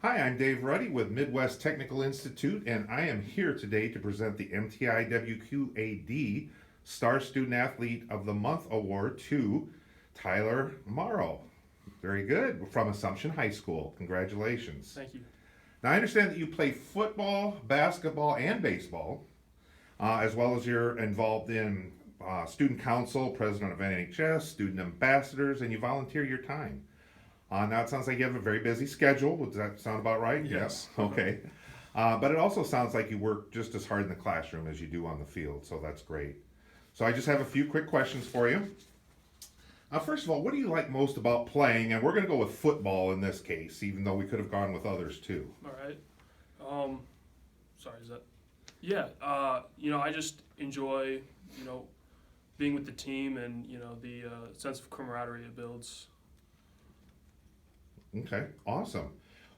Hi, I'm Dave Ruddy with Midwest Technical Institute, and I am here today to present the MTI WQAD Star Student Athlete of the Month Award to Tyler Maro. Very good, from Assumption High School. Congratulations. Thank you. Now, I understand that you play football, basketball, and baseball, as well as you're involved in student council, president of NHS, student ambassadors, and you volunteer your time. Now it sounds like you have a very busy schedule. Does that sound about right? Yes. Okay. But it also sounds like you work just as hard in the classroom as you do on the field, so that's great. So I just have a few quick questions for you. First of all, what do you like most about playing? And we're going to go with football in this case, even though we could have gone with others too. All right. Sorry, is that? Yeah. I just enjoy, being with the team and, the sense of camaraderie it builds. Okay, awesome.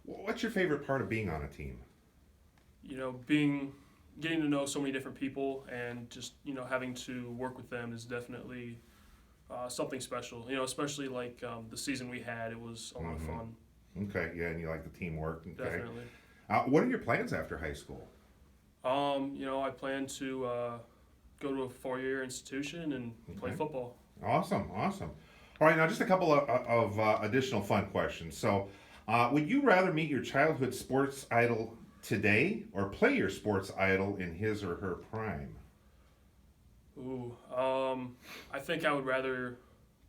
What's your favorite part of being on a team? Getting to know so many different people and just, having to work with them is definitely something special. Especially like the season we had, it was a lot of fun. Okay, yeah, and you like the teamwork. Okay. Definitely. What are your plans after high school? I plan to go to a 4-year institution and play football. Awesome. All right, now just a couple of additional fun questions. So, would you rather meet your childhood sports idol today or play your sports idol in his or her prime? Ooh, I think I would rather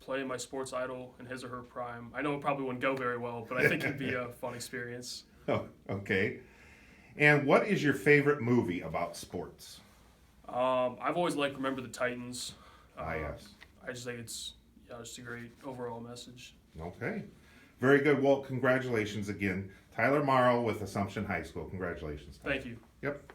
play my sports idol in his or her prime. I know it probably wouldn't go very well, but I think it'd be a fun experience. Oh, okay. And what is your favorite movie about sports? I've always liked Remember the Titans. Yes. I just think it's just a great overall message. Okay. Very good. Well, congratulations again. Tyler Morrow with Assumption High School. Congratulations, Tyler. Thank you. Yep.